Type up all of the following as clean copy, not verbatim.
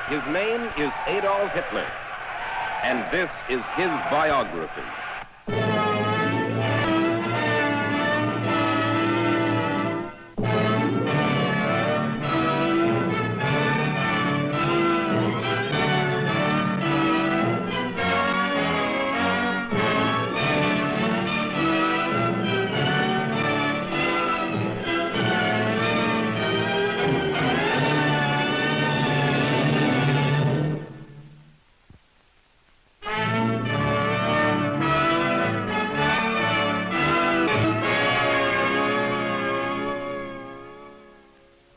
His name is Adolf Hitler, and this is his biography.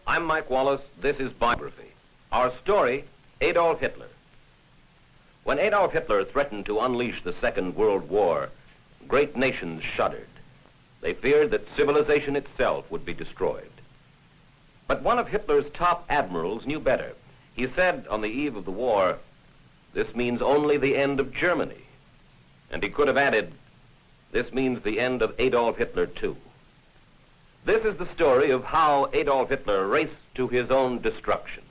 I'm Mike Wallace. This is Biography. Our story, Adolf Hitler. When Adolf Hitler threatened to unleash the Second World War, great nations shuddered. They feared that civilization itself would be destroyed. But one of Hitler's top admirals knew better. He said on the eve of the war, "This means only the end of Germany." And he could have added, "This means the end of Adolf Hitler too." This is the story of how Adolf Hitler raced to his own destruction.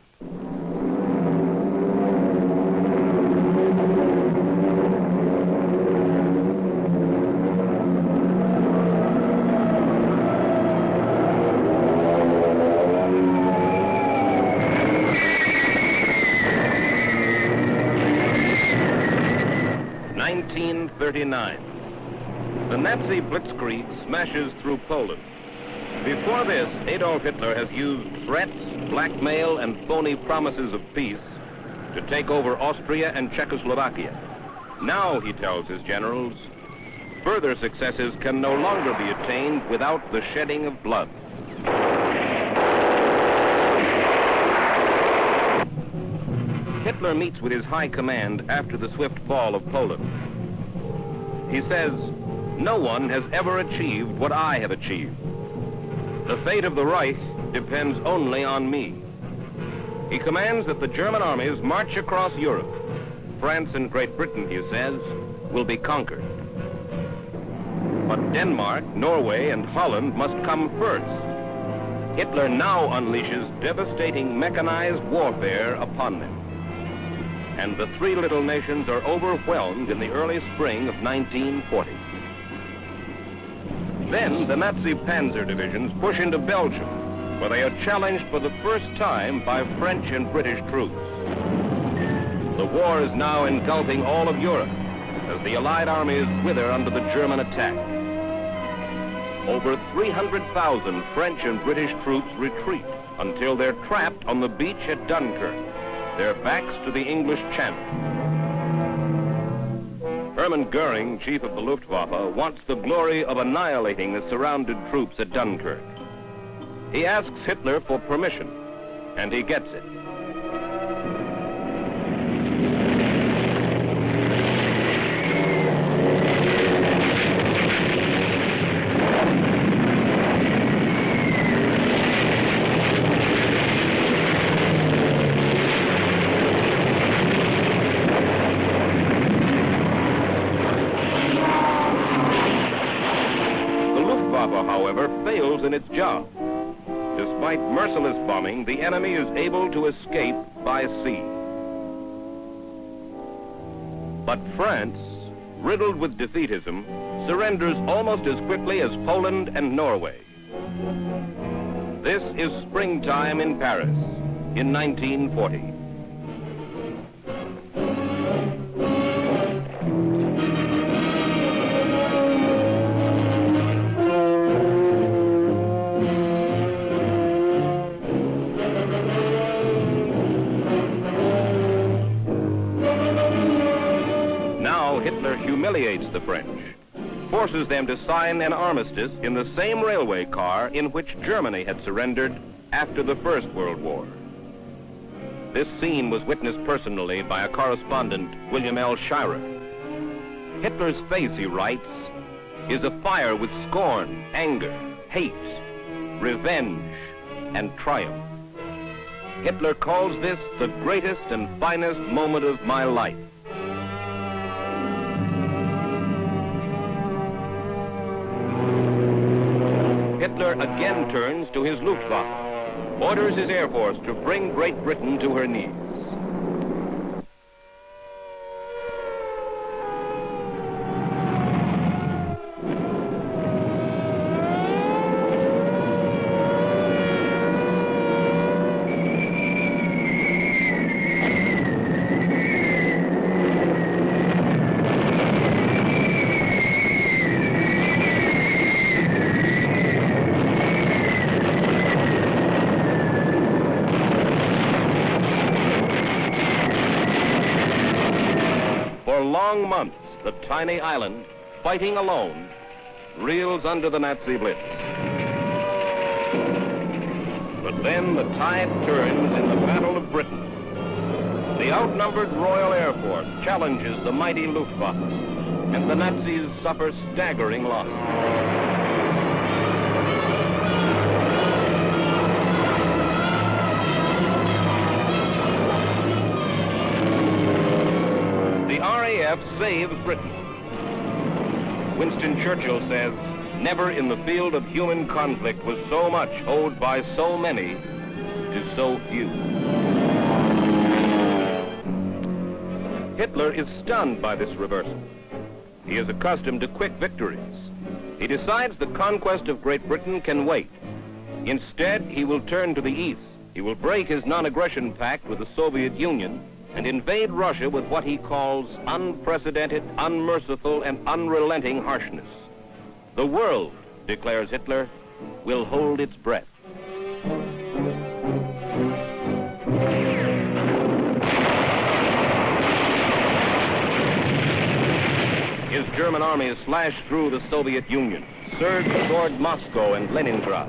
(1939). The Nazi blitzkrieg smashes through Poland. Before this, Adolf Hitler has used threats, blackmail, and phony promises of peace to take over Austria and Czechoslovakia. Now, he tells his generals, further successes can no longer be attained without the shedding of blood. Hitler meets with his high command after the swift fall of Poland. He says, "No one has ever achieved what I have achieved. The fate of the Reich depends only on me." He commands that the German armies march across Europe. France and Great Britain, he says, will be conquered. But Denmark, Norway, and Holland must come first. Hitler now unleashes devastating mechanized warfare upon them. And the three little nations are overwhelmed in the early spring of 1940. Then the Nazi panzer divisions push into Belgium, where they are challenged for the first time by French and British troops. The war is now engulfing all of Europe as the Allied armies wither under the German attack. Over 300,000 French and British troops retreat until they're trapped on the beach at Dunkirk, their backs to the English Channel. Hermann Goering, chief of the Luftwaffe, wants the glory of annihilating the surrounded troops at Dunkirk. He asks Hitler for permission, and he gets it. Luftwaffe, however, fails in its job. Despite merciless bombing, the enemy is able to escape by sea. But France, riddled with defeatism, surrenders almost as quickly as Poland and Norway. This is springtime in Paris in 1940. Hitler humiliates the French, forces them to sign an armistice in the same railway car in which Germany had surrendered after the First World War. This scene was witnessed personally by a correspondent, William L. Shirer. Hitler's face, he writes, is afire with scorn, anger, hate, revenge, and triumph. Hitler calls this the greatest and finest moment of my life. Hitler again turns to his Luftwaffe, orders his Air Force to bring Great Britain to her knees. For long months, the tiny island, fighting alone, reels under the Nazi blitz. But then the tide turns in the Battle of Britain. The outnumbered Royal Air Force challenges the mighty Luftwaffe, and the Nazis suffer staggering losses. The RAF saves Britain. Winston Churchill says, never in the field of human conflict was so much owed by so many to so few. Hitler is stunned by this reversal. He is accustomed to quick victories. He decides the conquest of Great Britain can wait. Instead, he will turn to the east. He will break his non-aggression pact with the Soviet Union and invade Russia with what he calls unprecedented, unmerciful, and unrelenting harshness. The world, declares Hitler, will hold its breath. His German army is slashed through the Soviet Union, surged toward Moscow and Leningrad.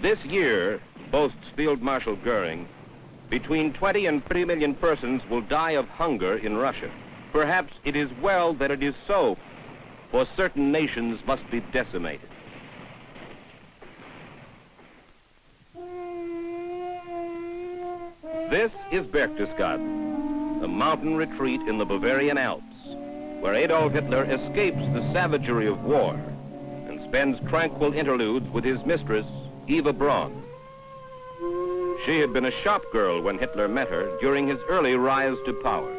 This year, boasts Field Marshal Goering, between 20 and 30 million persons will die of hunger in Russia. Perhaps it is well that it is so, for certain nations must be decimated. This is Berchtesgaden, the mountain retreat in the Bavarian Alps, where Adolf Hitler escapes the savagery of war and spends tranquil interludes with his mistress, Eva Braun. She had been a shop girl when Hitler met her during his early rise to power.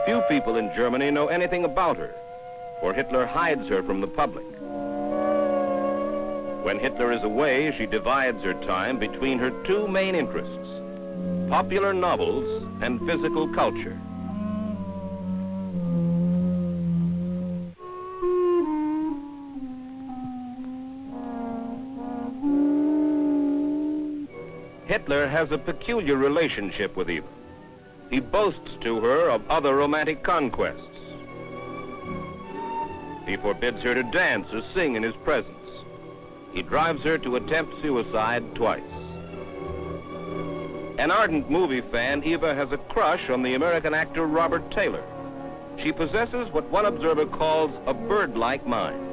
Few people in Germany know anything about her, for Hitler hides her from the public. When Hitler is away, she divides her time between her two main interests, popular novels and physical culture. Hitler has a peculiar relationship with Eva. He boasts to her of other romantic conquests. He forbids her to dance or sing in his presence. he drives her to attempt suicide twice. An ardent movie fan, Eva has a crush on the American actor Robert Taylor. She possesses what one observer calls a bird-like mind.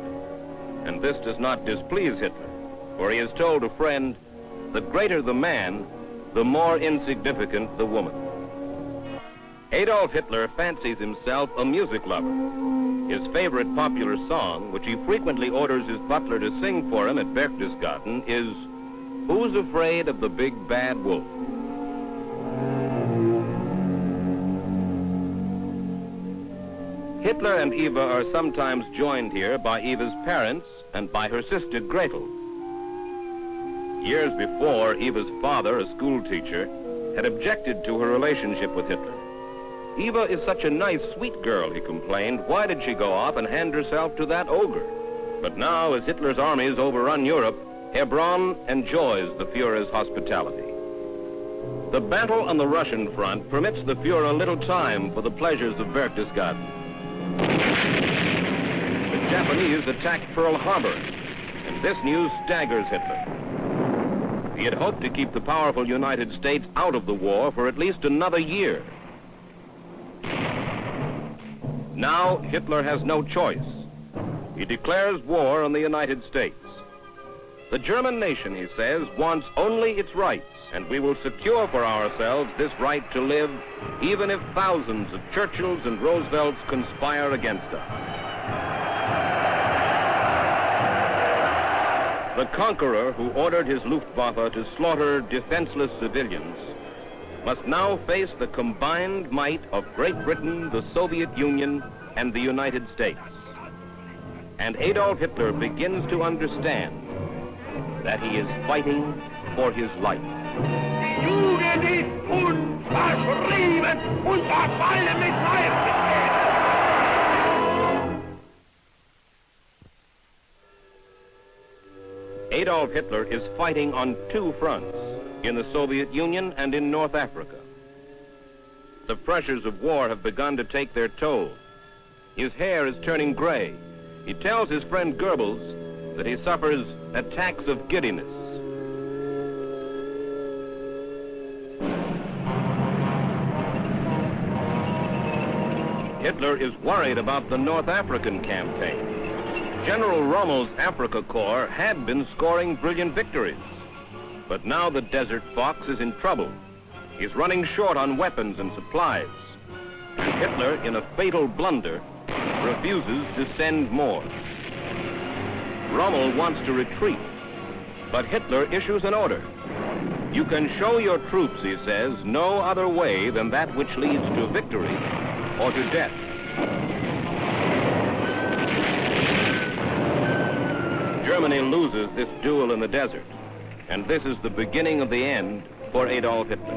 And this does not displease Hitler, for he has told a friend, the greater the man, the more insignificant the woman. Adolf Hitler fancies himself a music lover. His favorite popular song, which he frequently orders his butler to sing for him at Berchtesgaden, is "Who's Afraid of the Big Bad Wolf?" Hitler and Eva are sometimes joined here by Eva's parents and by her sister Gretel. Years before, Eva's father, a school teacher, had objected to her relationship with Hitler. Eva is such a nice, sweet girl, he complained. Why did she go off and hand herself to that ogre? But now, as Hitler's armies overrun Europe, Hebron enjoys the Fuhrer's hospitality. The battle on the Russian front permits the Fuhrer little time for the pleasures of Berchtesgaden. The Japanese attacked Pearl Harbor, and this news staggers Hitler. He had hoped to keep the powerful United States out of the war for at least another year. Now, Hitler has no choice. He declares war on the United States. The German nation, he says, wants only its rights, and we will secure for ourselves this right to live, even if thousands of Churchills and Roosevelts conspire against us. The conqueror who ordered his Luftwaffe to slaughter defenseless civilians must now face the combined might of Great Britain, the Soviet Union, and the United States. And Adolf Hitler begins to understand that he is fighting for his life. Die Jugend ist unverschrieben und verfallen mit Leib. Adolf Hitler is fighting on two fronts, in the Soviet Union and in North Africa. The pressures of war have begun to take their toll. His hair is turning gray. He tells his friend Goebbels that he suffers attacks of giddiness. Hitler is worried about the North African campaign. General Rommel's Africa Corps had been scoring brilliant victories. But now the Desert Fox is in trouble. He's running short on weapons and supplies. And Hitler, in a fatal blunder, refuses to send more. Rommel wants to retreat, but Hitler issues an order. You can show your troops, he says, no other way than that which leads to victory or to death. Germany loses this duel in the desert, and this is the beginning of the end for Adolf Hitler.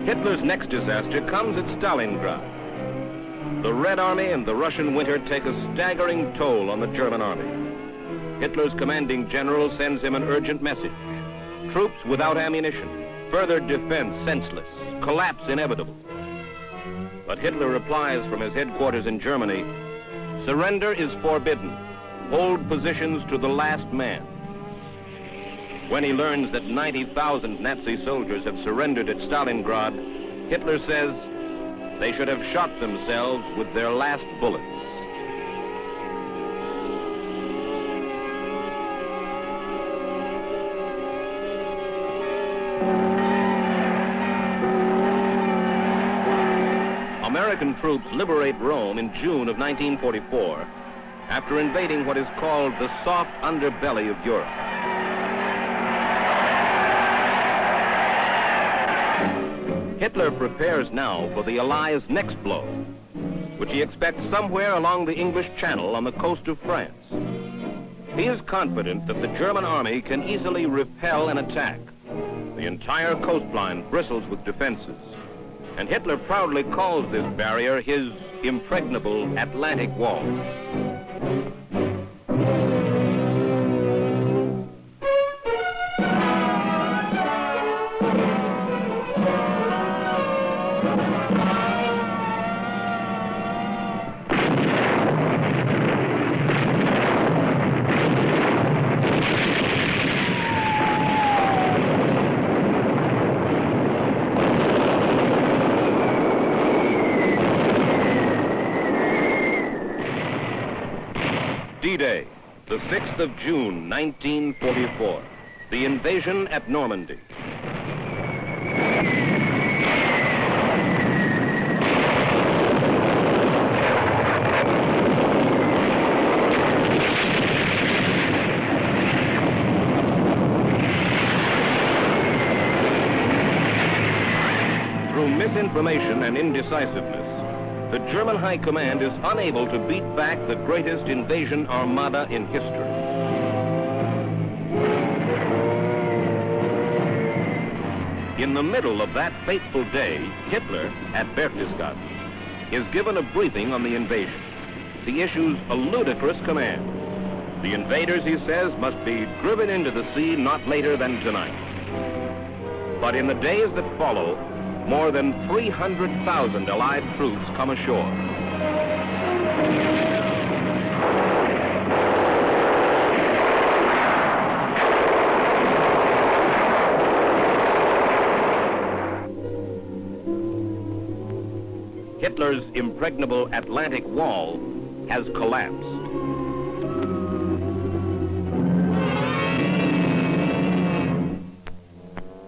Hitler's next disaster comes at Stalingrad. The Red Army and the Russian winter take a staggering toll on the German army. Hitler's commanding general sends him an urgent message. Troops without ammunition, further defense senseless, collapse inevitable. But Hitler replies from his headquarters in Germany, surrender is forbidden. Hold positions to the last man. When he learns that 90,000 Nazi soldiers have surrendered at Stalingrad, Hitler says they should have shot themselves with their last bullets. American troops liberate Rome in June of 1944 after invading what is called the soft underbelly of Europe. Hitler prepares now for the Allies' next blow, which he expects somewhere along the English Channel on the coast of France. He is confident that the German army can easily repel an attack. The entire coastline bristles with defenses, and Hitler proudly calls this barrier his impregnable Atlantic wall. D-Day, the 6th of June, 1944. The invasion at Normandy. Through misinformation and indecisiveness, the German High Command is unable to beat back the greatest invasion armada in history. In the middle of that fateful day, Hitler, at Berchtesgaden, is given a briefing on the invasion. He issues a ludicrous command. The invaders, he says, must be driven into the sea not later than tonight. But in the days that follow, more than 300,000 Allied troops come ashore. Hitler's impregnable Atlantic wall has collapsed.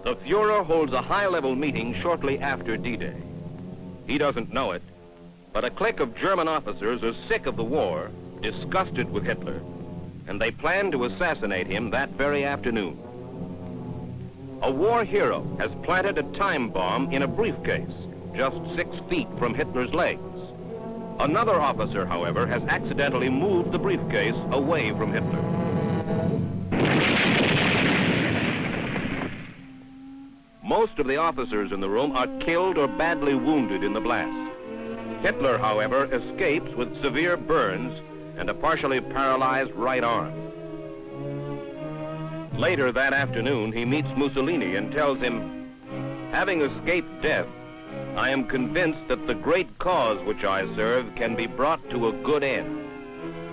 The Fuhrer holds a high-level meeting shortly after D-Day. He doesn't know it, but a clique of German officers are sick of the war, disgusted with Hitler, and they plan to assassinate him that very afternoon. A war hero has planted a time bomb in a briefcase just 6 feet from Hitler's legs. Another officer, however, has accidentally moved the briefcase away from Hitler. Most of the officers in the room are killed or badly wounded in the blast. Hitler, however, escapes with severe burns and a partially paralyzed right arm. Later that afternoon, he meets Mussolini and tells him, "Having escaped death, I am convinced that the great cause which I serve can be brought to a good end."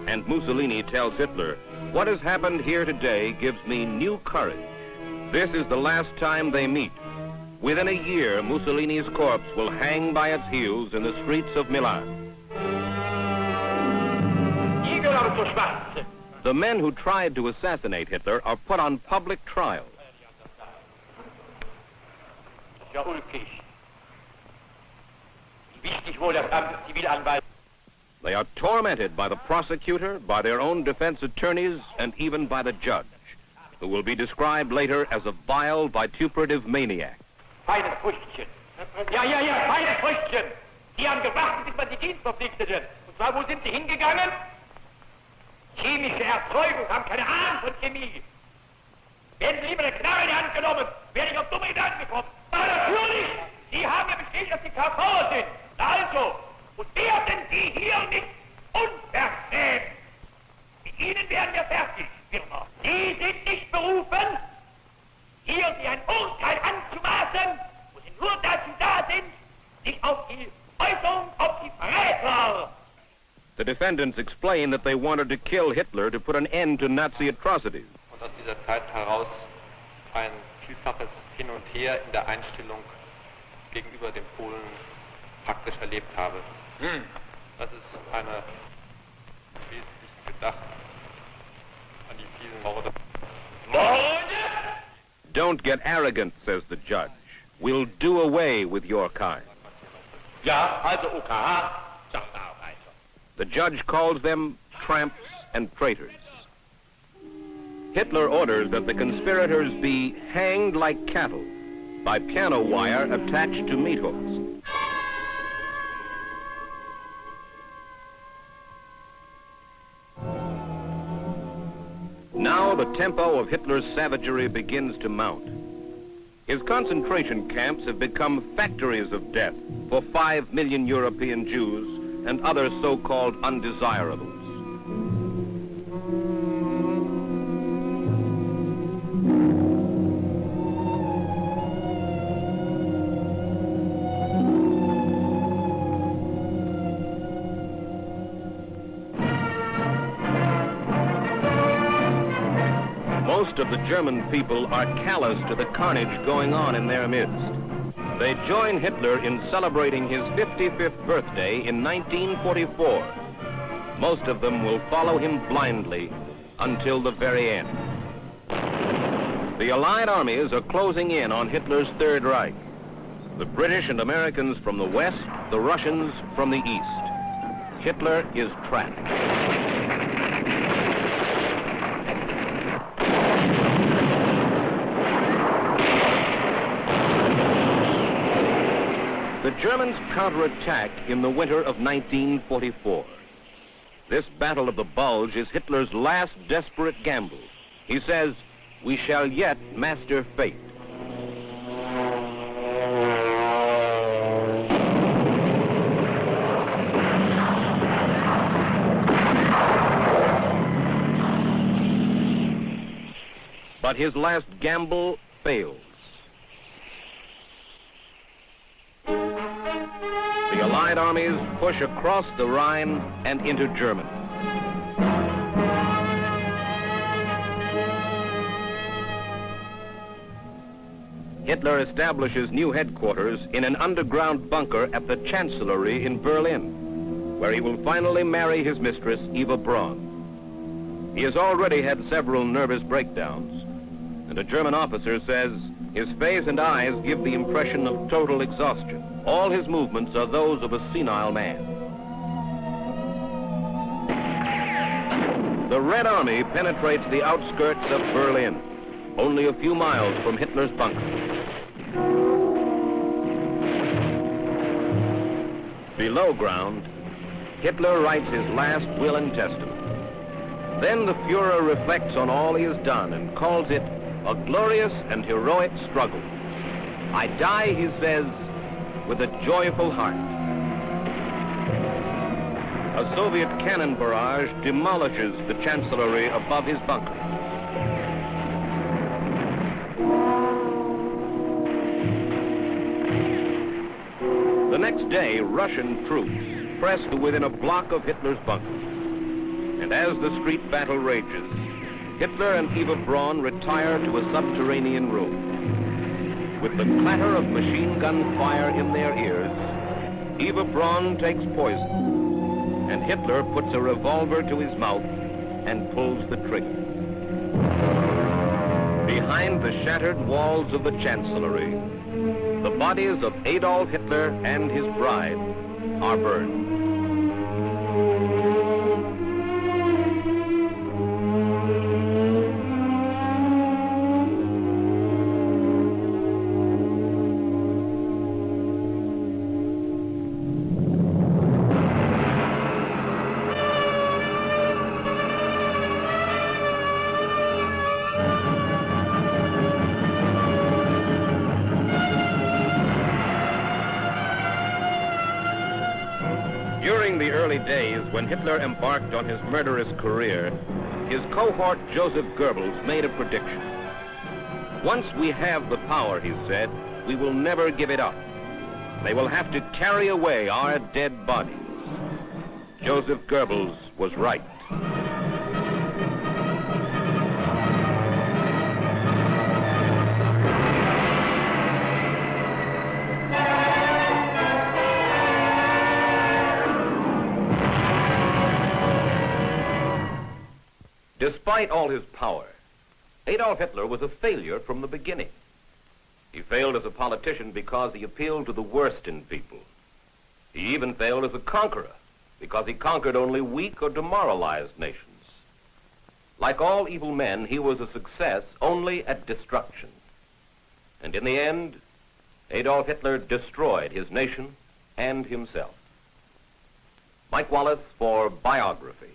And Mussolini tells Hitler, "What has happened here today gives me new courage." This is the last time they meet. Within a year, Mussolini's corpse will hang by its heels in the streets of Milan. The men who tried to assassinate Hitler are put on public trial. They are tormented by the prosecutor, by their own defense attorneys, and even by the judge, who will be described later as a vile, vituperative maniac. Feines Früchtchen. Ja, feines Früchtchen. Sie haben gewartet, bis man die Dienstverpflichteten. Und zwar, wo sind sie hingegangen? Chemische Erzeugung, haben keine Ahnung von Chemie. Werden Sie lieber eine Knarre in die Hand genommen, werde ich auf dumme Gedanken gekommen. Aber natürlich, Sie haben ja bestätigt, dass Sie KV sind. Also, und werden Sie hier nicht unverschämt. Mit Ihnen werden wir fertig, Firma. Sie sind nicht berufen, hier Sie ein Urteil anzumaßen, wo Sie nur dazu da sind, sich auf die Äußerung, auf die Verräter. The defendants explain that they wanted to kill Hitler to put an end to Nazi atrocities. Und aus dieser Zeit heraus ein vielfaches Hin und Her in der Einstellung gegenüber den Polen praktisch erlebt habe. Das ist eine wesentlich gedacht an die vielen Morde. Don't get arrogant, says the judge. We'll do away with your kind. Ja, also OKH, sagt er auch einfach. The judge calls them tramps and traitors. Hitler orders that the conspirators be hanged like cattle by piano wire attached to meat hooks. Now the tempo of Hitler's savagery begins to mount. His concentration camps have become factories of death for 5 million European Jews and other so-called undesirables. Most of the German people are callous to the carnage going on in their midst. They join Hitler in celebrating his 55th birthday in 1944. Most of them will follow him blindly until the very end. The Allied armies are closing in on Hitler's Third Reich. The British and Americans from the west, the Russians from the east. Hitler is trapped. The Germans counterattack in the winter of 1944. This Battle of the Bulge is Hitler's last desperate gamble. He says, "We shall yet master fate." But his last gamble fails. The Allied armies push across the Rhine and into Germany. Hitler establishes new headquarters in an underground bunker at the Chancellery in Berlin, where he will finally marry his mistress, Eva Braun. He has already had several nervous breakdowns, and a German officer says his face and eyes give the impression of total exhaustion. All his movements are those of a senile man. The Red Army penetrates the outskirts of Berlin, only a few miles from Hitler's bunker. Below ground, Hitler writes his last will and testament. Then the Fuhrer reflects on all he has done and calls it a glorious and heroic struggle. "I die," he says, "with a joyful heart." A Soviet cannon barrage demolishes the Chancellery above his bunker. The next day, Russian troops press to within a block of Hitler's bunker. And as the street battle rages, Hitler and Eva Braun retire to a subterranean room. With the clatter of machine gun fire in their ears, Eva Braun takes poison, and Hitler puts a revolver to his mouth and pulls the trigger. Behind the shattered walls of the Chancellery, the bodies of Adolf Hitler and his bride are burned. During the early days when Hitler embarked on his murderous career, his cohort Joseph Goebbels made a prediction. "Once we have the power," he said, "we will never give it up. They will have to carry away our dead bodies." Joseph Goebbels was right. Despite all his power, Adolf Hitler was a failure from the beginning. He failed as a politician because he appealed to the worst in people. He even failed as a conqueror because he conquered only weak or demoralized nations. Like all evil men, he was a success only at destruction. And in the end, Adolf Hitler destroyed his nation and himself. Mike Wallace for Biography.